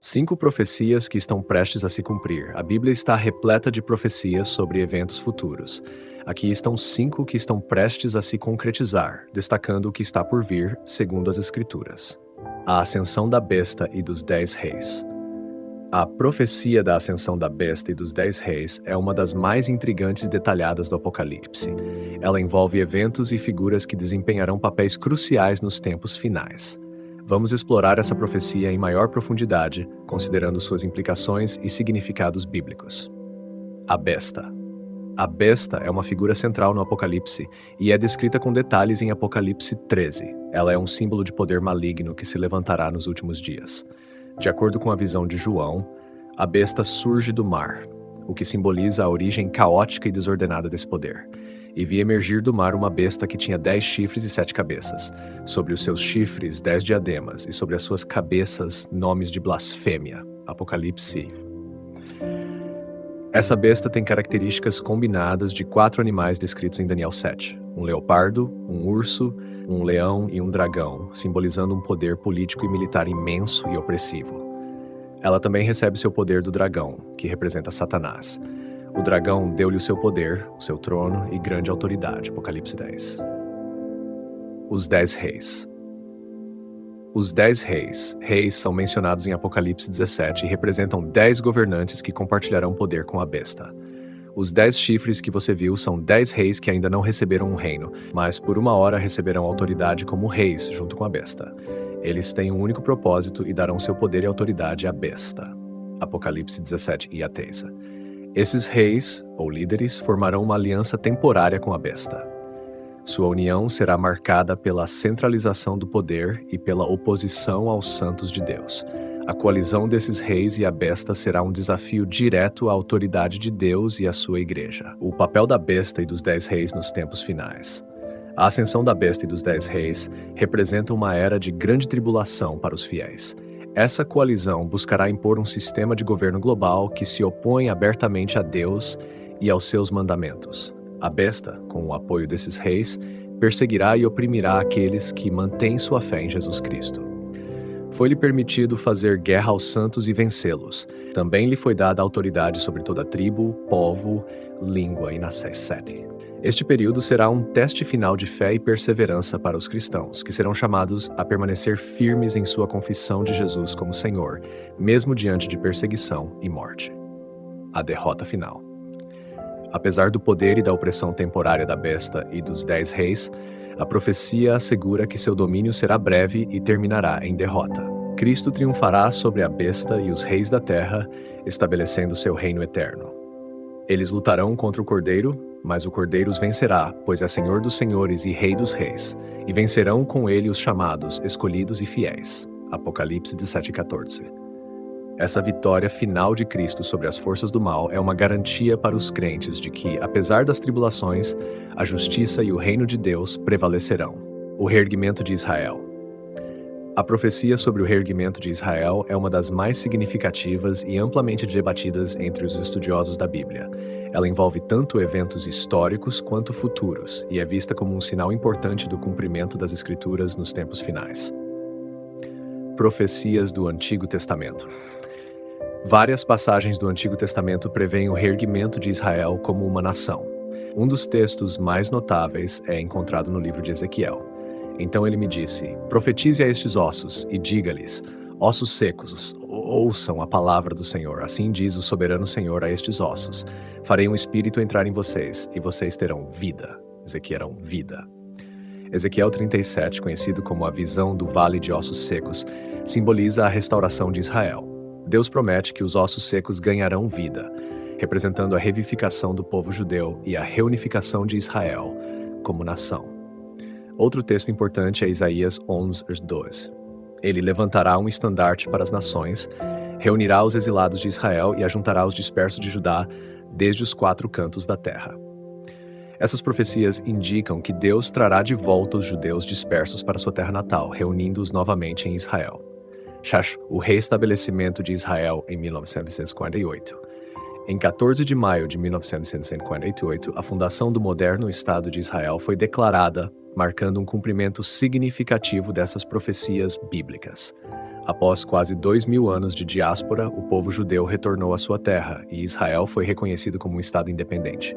5 profecias que estão prestes a se cumprir. A Bíblia está repleta de profecias sobre eventos futuros. Aqui estão 5 que estão prestes a se concretizar, destacando o que está por vir, segundo as Escrituras. A ascensão da besta e dos 10 reis. A profecia da ascensão da besta e dos 10 reis é uma das mais intrigantes e detalhadas do Apocalipse. Ela envolve eventos e figuras que desempenharão papéis cruciais nos tempos finais. Vamos explorar essa profecia em maior profundidade, considerando suas implicações e significados bíblicos. A besta. A besta é uma figura central no Apocalipse e é descrita com detalhes em Apocalipse 13. Ela é um símbolo de poder maligno que se levantará nos últimos dias. De acordo com a visão de João, a besta surge do mar, o que simboliza a origem caótica e desordenada desse poder. E vi emergir do mar uma besta que tinha 10 chifres e 7 cabeças. Sobre os seus chifres, 10 diademas, e sobre as suas cabeças, nomes de blasfêmia. Apocalipse. Essa besta tem características combinadas de 4 animais descritos em Daniel 7. Um leopardo, um urso, um leão e um dragão, simbolizando um poder político e militar imenso e opressivo. Ela também recebe seu poder do dragão, que representa Satanás. O dragão deu-lhe o seu poder, o seu trono e grande autoridade. Apocalipse 10. Os 10 reis. Os 10 reis são mencionados em Apocalipse 17 e representam 10 governantes que compartilharão poder com a besta. Os 10 chifres que você viu são 10 reis que ainda não receberam um reino, mas por uma hora receberão autoridade como reis junto com a besta. Eles têm um único propósito e darão seu poder e autoridade à besta. Apocalipse 17 e a Teisa. Esses reis, ou líderes, formarão uma aliança temporária com a besta. Sua união será marcada pela centralização do poder e pela oposição aos santos de Deus. A coalizão desses reis e a besta será um desafio direto à autoridade de Deus e à sua igreja. O papel da besta e dos 10 reis nos tempos finais. A ascensão da besta e dos 10 reis representa uma era de grande tribulação para os fiéis. Essa coalizão buscará impor um sistema de governo global que se opõe abertamente a Deus e aos seus mandamentos. A besta, com o apoio desses reis, perseguirá e oprimirá aqueles que mantêm sua fé em Jesus Cristo. Foi-lhe permitido fazer guerra aos santos e vencê-los. Também lhe foi dada autoridade sobre toda tribo, povo, língua e nação. 7. Este período será um teste final de fé e perseverança para os cristãos, que serão chamados a permanecer firmes em sua confissão de Jesus como Senhor, mesmo diante de perseguição e morte. A derrota final. Apesar do poder e da opressão temporária da besta e dos 10 reis, a profecia assegura que seu domínio será breve e terminará em derrota. Cristo triunfará sobre a besta e os reis da terra, estabelecendo seu reino eterno. Eles lutarão contra o Cordeiro, mas o Cordeiro os vencerá, pois é Senhor dos senhores e Rei dos reis, e vencerão com ele os chamados, escolhidos e fiéis. Apocalipse 17:14. Essa vitória final de Cristo sobre as forças do mal é uma garantia para os crentes de que, apesar das tribulações, a justiça e o reino de Deus prevalecerão. O reerguimento de Israel. A profecia sobre o reerguimento de Israel é uma das mais significativas e amplamente debatidas entre os estudiosos da Bíblia. Ela envolve tanto eventos históricos quanto futuros e é vista como um sinal importante do cumprimento das Escrituras nos tempos finais. Profecias do Antigo Testamento. Várias passagens do Antigo Testamento prevêem o reerguimento de Israel como uma nação. Um dos textos mais notáveis é encontrado no livro de Ezequiel. Então ele me disse: profetize a estes ossos e diga-lhes: ossos secos, ouçam a palavra do Senhor. Assim diz o soberano Senhor a estes ossos: farei um espírito entrar em vocês, e vocês terão vida. Ezequiel, vida. Ezequiel 37, conhecido como a visão do vale de ossos secos, simboliza a restauração de Israel. Deus promete que os ossos secos ganharão vida, representando a revivificação do povo judeu e a reunificação de Israel como nação. Outro texto importante é Isaías 11:12. Ele levantará um estandarte para as nações, reunirá os exilados de Israel e ajuntará os dispersos de Judá desde os 4 cantos da terra. Essas profecias indicam que Deus trará de volta os judeus dispersos para sua terra natal, reunindo-os novamente em Israel. O reestabelecimento de Israel em 1948. Em 14 de maio de 1948, a fundação do moderno Estado de Israel foi declarada, marcando um cumprimento significativo dessas profecias bíblicas. Após quase 2.000 anos de diáspora, o povo judeu retornou à sua terra e Israel foi reconhecido como um estado independente.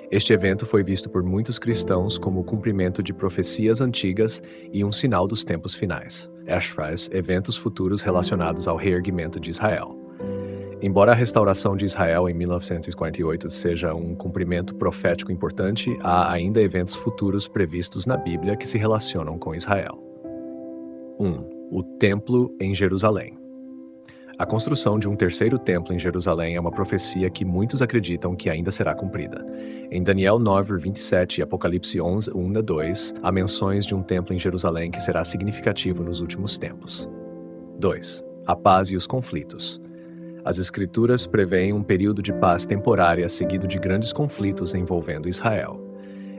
Este evento foi visto por muitos cristãos como o cumprimento de profecias antigas e um sinal dos tempos finais. Ashfraz, eventos futuros relacionados ao reerguimento de Israel. Embora a restauração de Israel em 1948 seja um cumprimento profético importante, há ainda eventos futuros previstos na Bíblia que se relacionam com Israel. 1. O Templo em Jerusalém. A construção de um terceiro templo em Jerusalém é uma profecia que muitos acreditam que ainda será cumprida. Em Daniel 9:27 e Apocalipse 11:1-2, há menções de um templo em Jerusalém que será significativo nos últimos tempos. 2. A paz e os conflitos. As Escrituras preveem um período de paz temporária seguido de grandes conflitos envolvendo Israel.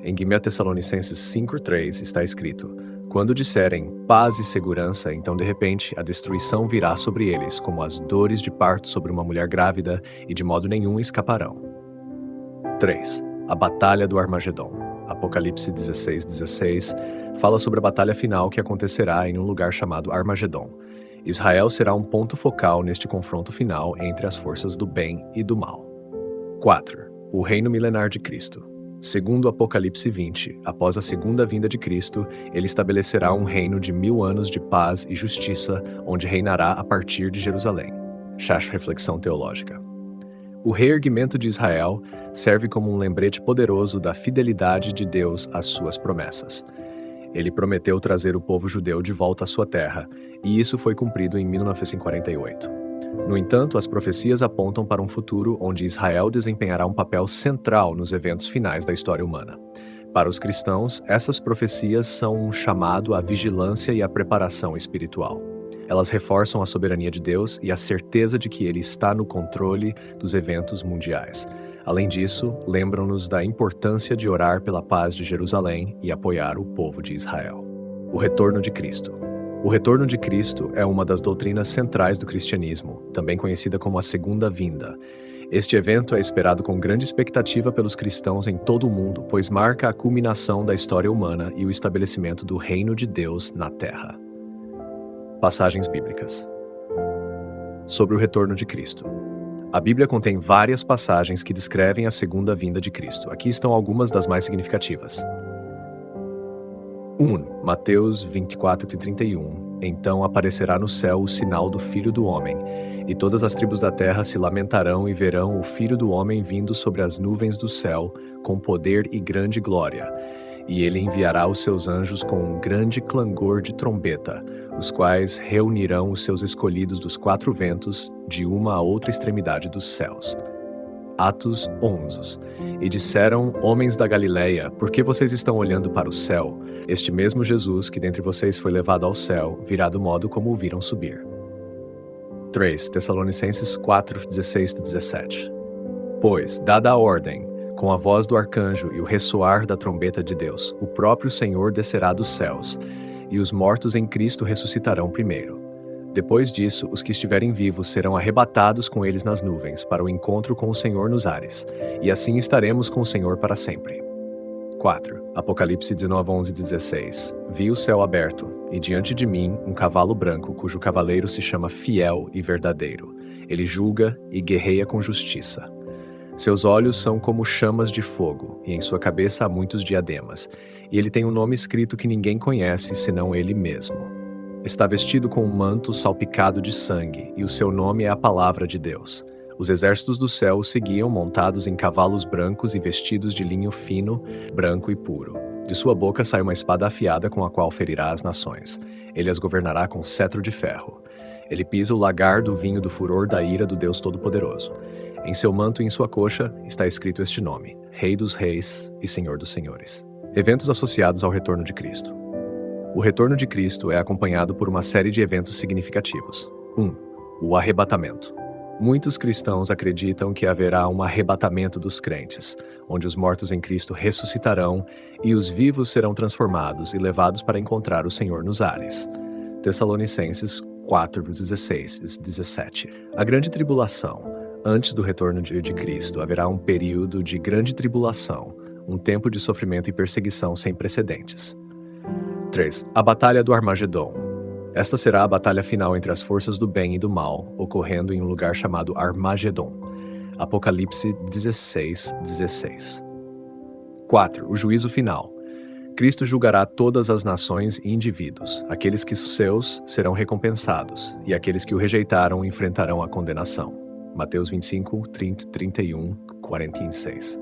Em 1 Tessalonicenses 5:3 está escrito: quando disserem paz e segurança, então de repente a destruição virá sobre eles, como as dores de parto sobre uma mulher grávida, e de modo nenhum escaparão. 3. A Batalha do Armagedon. Apocalipse 16:16 fala sobre a batalha final que acontecerá em um lugar chamado Armagedon. Israel será um ponto focal neste confronto final entre as forças do bem e do mal. 4. O Reino Milenar de Cristo. Segundo Apocalipse 20, após a segunda vinda de Cristo, ele estabelecerá um reino de 1000 anos de paz e justiça, onde reinará a partir de Jerusalém. Chash Reflexão Teológica. O reerguimento de Israel serve como um lembrete poderoso da fidelidade de Deus às suas promessas. Ele prometeu trazer o povo judeu de volta à sua terra, e isso foi cumprido em 1948. No entanto, as profecias apontam para um futuro onde Israel desempenhará um papel central nos eventos finais da história humana. Para os cristãos, essas profecias são um chamado à vigilância e à preparação espiritual. Elas reforçam a soberania de Deus e a certeza de que Ele está no controle dos eventos mundiais. Além disso, lembram-nos da importância de orar pela paz de Jerusalém e apoiar o povo de Israel. O retorno de Cristo. O retorno de Cristo é uma das doutrinas centrais do cristianismo, também conhecida como a Segunda Vinda. Este evento é esperado com grande expectativa pelos cristãos em todo o mundo, pois marca a culminação da história humana e o estabelecimento do reino de Deus na Terra. Passagens bíblicas. Sobre o retorno de Cristo. A Bíblia contém várias passagens que descrevem a segunda vinda de Cristo. Aqui estão algumas das mais significativas. 1. Mateus 24:31. Então aparecerá no céu o sinal do Filho do Homem, e todas as tribos da terra se lamentarão e verão o Filho do Homem vindo sobre as nuvens do céu, com poder e grande glória. E ele enviará os seus anjos com um grande clangor de trombeta, os quais reunirão os seus escolhidos dos 4 ventos, de uma a outra extremidade dos céus. Atos 11. E disseram, homens da Galileia, por que vocês estão olhando para o céu? Este mesmo Jesus, que dentre vocês foi levado ao céu, virá do modo como o viram subir. 3. Tessalonicenses 4:16-17. Pois, dada a ordem, com a voz do arcanjo e o ressoar da trombeta de Deus, o próprio Senhor descerá dos céus, e os mortos em Cristo ressuscitarão primeiro. Depois disso, os que estiverem vivos serão arrebatados com eles nas nuvens, para o encontro com o Senhor nos ares, e assim estaremos com o Senhor para sempre. 4. Apocalipse 19:11-16. Vi o céu aberto, e diante de mim um cavalo branco, cujo cavaleiro se chama Fiel e Verdadeiro. Ele julga e guerreia com justiça. Seus olhos são como chamas de fogo, e em sua cabeça há muitos diademas, e ele tem um nome escrito que ninguém conhece senão ele mesmo. Está vestido com um manto salpicado de sangue, e o seu nome é a Palavra de Deus. Os exércitos do céu o seguiam montados em cavalos brancos e vestidos de linho fino, branco e puro. De sua boca sai uma espada afiada com a qual ferirá as nações. Ele as governará com cetro de ferro. Ele pisa o lagar do vinho do furor da ira do Deus Todo-Poderoso. Em seu manto e em sua coxa está escrito este nome: Rei dos Reis e Senhor dos Senhores. Eventos associados ao retorno de Cristo. O retorno de Cristo é acompanhado por uma série de eventos significativos. 1. O arrebatamento. Muitos cristãos acreditam que haverá um arrebatamento dos crentes, onde os mortos em Cristo ressuscitarão e os vivos serão transformados e levados para encontrar o Senhor nos ares. Tessalonicenses 4:16-17. A grande tribulação. Antes do retorno de Cristo, haverá um período de grande tribulação, um tempo de sofrimento e perseguição sem precedentes. 3. A Batalha do Armagedon. Esta será a batalha final entre as forças do bem e do mal, ocorrendo em um lugar chamado Armagedon. Apocalipse 16:16. 4. O juízo final. Cristo julgará todas as nações e indivíduos. Aqueles que seus serão recompensados, e aqueles que o rejeitaram enfrentarão a condenação. Mateus 25, 30, 31, 46.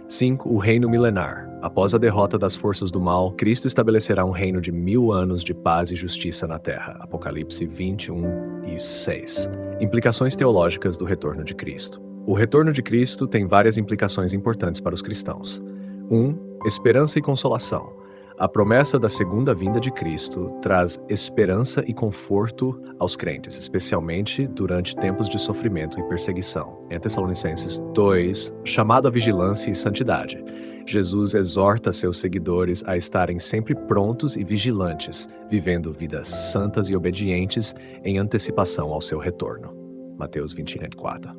5. O reino milenar. Após a derrota das forças do mal, Cristo estabelecerá um reino de 1000 anos de paz e justiça na terra. Apocalipse 21:6. Implicações teológicas do retorno de Cristo. O retorno de Cristo tem várias implicações importantes para os cristãos. 1. Esperança e consolação. A promessa da segunda vinda de Cristo traz esperança e conforto aos crentes, especialmente durante tempos de sofrimento e perseguição. Em Tessalonicenses 2, chamado à vigilância e santidade. Jesus exorta seus seguidores a estarem sempre prontos e vigilantes, vivendo vidas santas e obedientes em antecipação ao seu retorno. Mateus 20:4.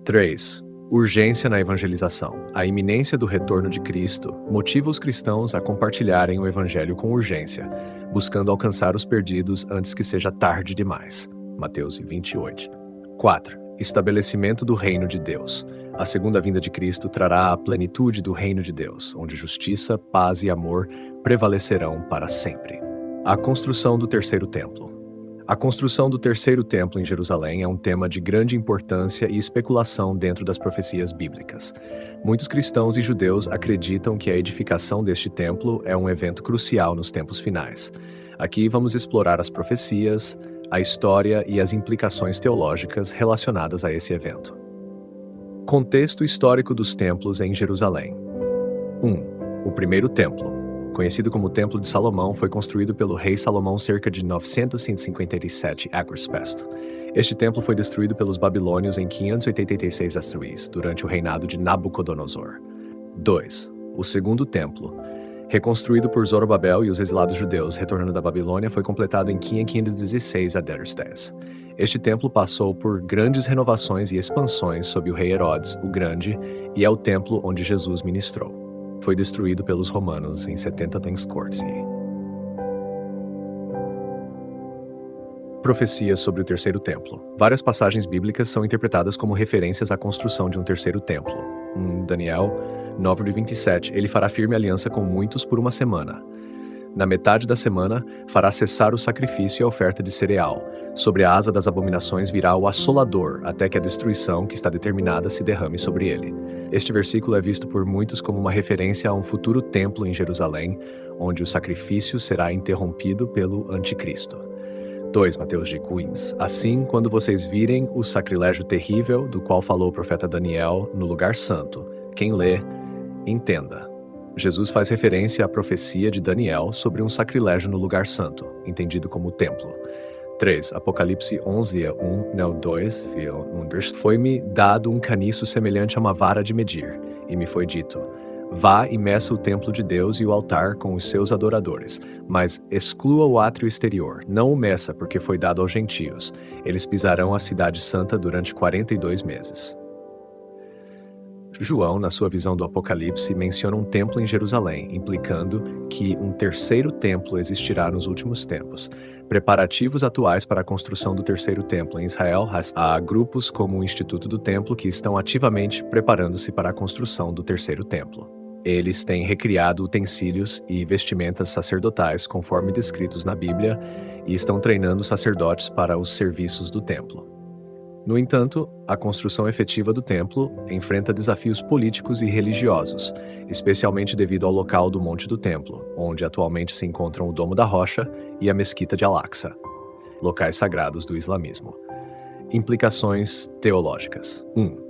3. Urgência na evangelização. A iminência do retorno de Cristo motiva os cristãos a compartilharem o evangelho com urgência, buscando alcançar os perdidos antes que seja tarde demais. Mateus 28. 4. Estabelecimento do reino de Deus. A segunda vinda de Cristo trará a plenitude do reino de Deus, onde justiça, paz e amor prevalecerão para sempre. A construção do terceiro templo. A construção do terceiro templo em Jerusalém é um tema de grande importância e especulação dentro das profecias bíblicas. Muitos cristãos e judeus acreditam que a edificação deste templo é um evento crucial nos tempos finais. Aqui vamos explorar as profecias, a história e as implicações teológicas relacionadas a esse evento. Contexto histórico dos templos em Jerusalém. 1. O primeiro templo. Conhecido como Templo de Salomão, foi construído pelo rei Salomão cerca de 957 a.C. Este templo foi destruído pelos babilônios em 586 a.C., durante o reinado de Nabucodonosor. 2. O segundo templo. Reconstruído por Zorobabel e os exilados judeus retornando da Babilônia, foi completado em 516 a.C. Este templo passou por grandes renovações e expansões sob o rei Herodes, o Grande, e é o templo onde Jesus ministrou. Foi destruído pelos romanos em 70 a.C. Profecias sobre o terceiro templo. Várias passagens bíblicas são interpretadas como referências à construção de um terceiro templo. Daniel 9:27, ele fará firme aliança com muitos por uma semana. Na metade da semana, fará cessar o sacrifício e a oferta de cereal. Sobre a asa das abominações virá o assolador, até que a destruição que está determinada se derrame sobre ele. Este versículo é visto por muitos como uma referência a um futuro templo em Jerusalém, onde o sacrifício será interrompido pelo anticristo. 2 Mateus G. Queens. Assim, quando vocês virem o sacrilégio terrível do qual falou o profeta Daniel no lugar santo, quem lê, entenda. Jesus faz referência à profecia de Daniel sobre um sacrilégio no lugar santo, entendido como o templo. 3. Apocalipse 11:2. Foi-me dado um caniço semelhante a uma vara de medir, e me foi dito: vá e meça o templo de Deus e o altar com os seus adoradores, mas exclua o átrio exterior. Não o meça, porque foi dado aos gentios. Eles pisarão a cidade santa durante 42 meses. João, na sua visão do Apocalipse, menciona um templo em Jerusalém, implicando que um terceiro templo existirá nos últimos tempos. Preparativos atuais para a construção do terceiro templo em Israel, há grupos como o Instituto do Templo que estão ativamente preparando-se para a construção do terceiro templo. Eles têm recriado utensílios e vestimentas sacerdotais conforme descritos na Bíblia e estão treinando sacerdotes para os serviços do templo. No entanto, a construção efetiva do templo enfrenta desafios políticos e religiosos, especialmente devido ao local do Monte do Templo, onde atualmente se encontram o Domo da Rocha e a Mesquita de Al-Aqsa, locais sagrados do islamismo. Implicações teológicas. 1.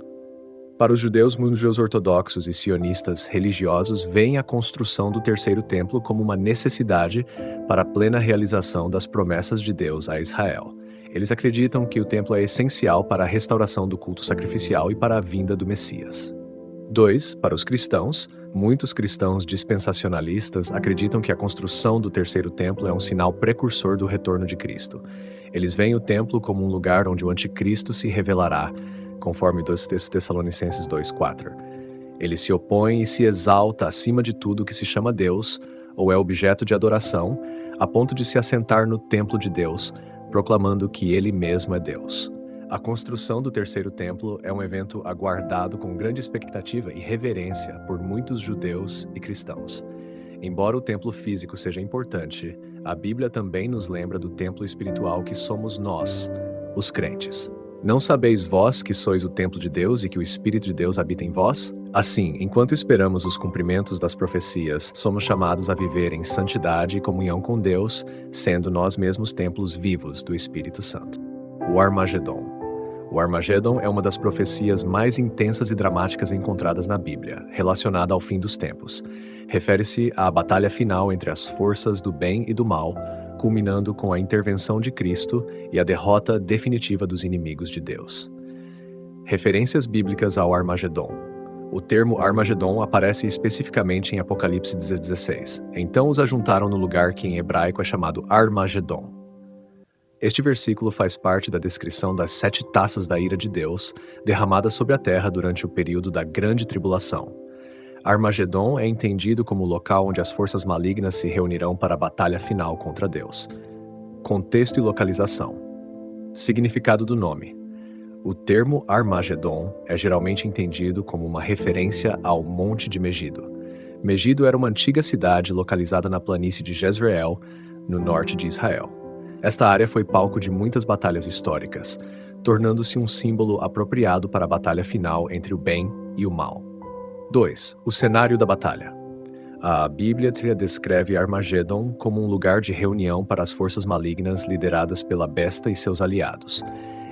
Para os judeus, muitos judeus ortodoxos e sionistas religiosos veem a construção do terceiro templo como uma necessidade para a plena realização das promessas de Deus a Israel. Eles acreditam que o templo é essencial para a restauração do culto sacrificial e para a vinda do Messias. 2. Para os cristãos, muitos cristãos dispensacionalistas acreditam que a construção do terceiro templo é um sinal precursor do retorno de Cristo. Eles veem o templo como um lugar onde o anticristo se revelará, conforme 2 Tessalonicenses 2:4. Ele se opõe e se exalta acima de tudo que se chama Deus, ou é objeto de adoração, a ponto de se assentar no templo de Deus, proclamando que ele mesmo é Deus. A construção do terceiro templo é um evento aguardado com grande expectativa e reverência por muitos judeus e cristãos. Embora o templo físico seja importante, a Bíblia também nos lembra do templo espiritual que somos nós, os crentes. Não sabeis vós que sois o templo de Deus e que o Espírito de Deus habita em vós? Assim, enquanto esperamos os cumprimentos das profecias, somos chamados a viver em santidade e comunhão com Deus, sendo nós mesmos templos vivos do Espírito Santo. O Armagedon. O Armagedon é uma das profecias mais intensas e dramáticas encontradas na Bíblia, relacionada ao fim dos tempos. Refere-se à batalha final entre as forças do bem e do mal, culminando com a intervenção de Cristo e a derrota definitiva dos inimigos de Deus. Referências bíblicas ao Armagedon. O termo Armagedon aparece especificamente em Apocalipse 16. Então os ajuntaram no lugar que em hebraico é chamado Armagedon. Este versículo faz parte da descrição das 7 taças da ira de Deus derramadas sobre a terra durante o período da Grande Tribulação. Armagedon é entendido como o local onde as forças malignas se reunirão para a batalha final contra Deus. Contexto e localização. Significado do nome. O termo Armagedon é geralmente entendido como uma referência ao Monte de Megido. Megido era uma antiga cidade localizada na planície de Jezreel, no norte de Israel. Esta área foi palco de muitas batalhas históricas, tornando-se um símbolo apropriado para a batalha final entre o bem e o mal. 2. O cenário da batalha. A Bíblia descreve Armagedon como um lugar de reunião para as forças malignas lideradas pela besta e seus aliados.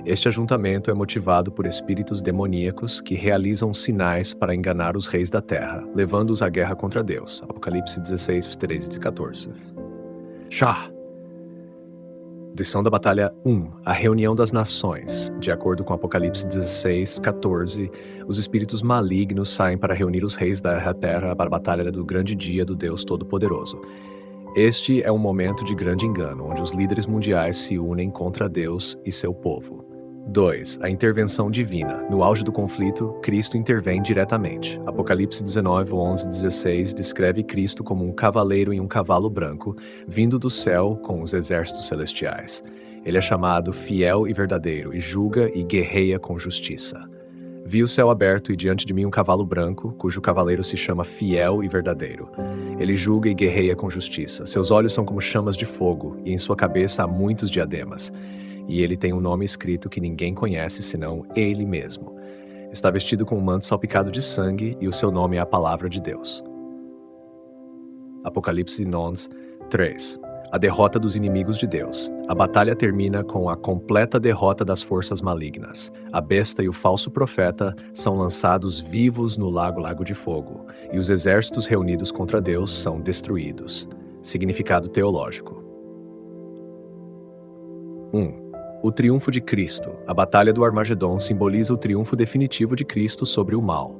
Este ajuntamento é motivado por espíritos demoníacos que realizam sinais para enganar os reis da terra, levando-os à guerra contra Deus. Apocalipse 16, 13 e 14. Shah. Descrição da Batalha 1. A reunião das nações. De acordo com Apocalipse 16, 14, os espíritos malignos saem para reunir os reis da terra para a batalha do grande dia do Deus Todo-Poderoso. Este é um momento de grande engano, onde os líderes mundiais se unem contra Deus e seu povo. 2. A intervenção divina. No auge do conflito, Cristo intervém diretamente. Apocalipse 19, 11 e 16 descreve Cristo como um cavaleiro em um cavalo branco, vindo do céu com os exércitos celestiais. Ele é chamado fiel e verdadeiro, e julga e guerreia com justiça. Vi o céu aberto e diante de mim um cavalo branco, cujo cavaleiro se chama Fiel e Verdadeiro. Ele julga e guerreia com justiça. Seus olhos são como chamas de fogo, e em sua cabeça há muitos diademas. E ele tem um nome escrito que ninguém conhece senão ele mesmo. Está vestido com um manto salpicado de sangue e o seu nome é a Palavra de Deus. Apocalipse 9, 3. A derrota dos inimigos de Deus. A batalha termina com a completa derrota das forças malignas. A besta e o falso profeta são lançados vivos no lago de fogo, e os exércitos reunidos contra Deus são destruídos. Significado teológico. 1. O triunfo de Cristo. A batalha do Armagedon simboliza o triunfo definitivo de Cristo sobre o mal.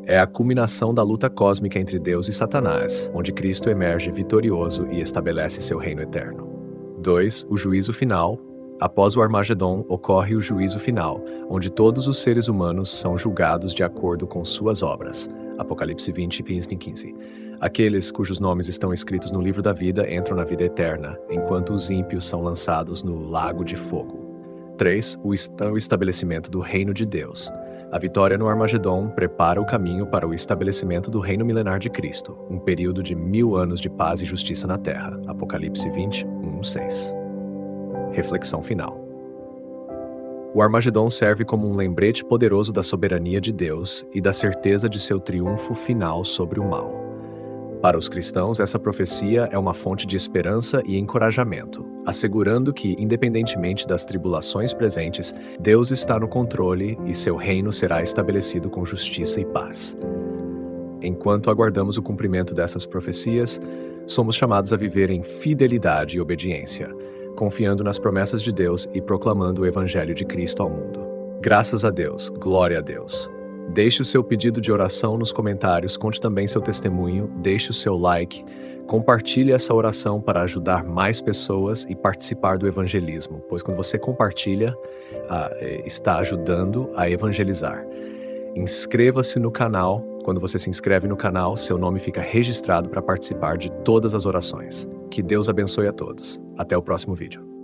É a culminação da luta cósmica entre Deus e Satanás, onde Cristo emerge vitorioso e estabelece seu reino eterno. 2. O juízo final. Após o Armagedon, ocorre o juízo final, onde todos os seres humanos são julgados de acordo com suas obras. Apocalipse 20, 15 e 15. Aqueles cujos nomes estão escritos no livro da vida entram na vida eterna, enquanto os ímpios são lançados no lago de fogo. 3. O estabelecimento do reino de Deus. A vitória no Armagedon prepara o caminho para o estabelecimento do reino milenar de Cristo, um período de 1000 anos de paz e justiça na terra. Apocalipse 20, 1, 6. Reflexão final. O Armagedon serve como um lembrete poderoso da soberania de Deus e da certeza de seu triunfo final sobre o mal. Para os cristãos, essa profecia é uma fonte de esperança e encorajamento, assegurando que, independentemente das tribulações presentes, Deus está no controle e seu reino será estabelecido com justiça e paz. Enquanto aguardamos o cumprimento dessas profecias, somos chamados a viver em fidelidade e obediência, confiando nas promessas de Deus e proclamando o Evangelho de Cristo ao mundo. Graças a Deus, glória a Deus. Deixe o seu pedido de oração nos comentários, conte também seu testemunho, deixe o seu like, compartilhe essa oração para ajudar mais pessoas e participar do evangelismo, pois quando você compartilha, está ajudando a evangelizar. Inscreva-se no canal. Quando você se inscreve no canal, seu nome fica registrado para participar de todas as orações. Que Que Deus abençoe a todos. Até o próximo vídeo.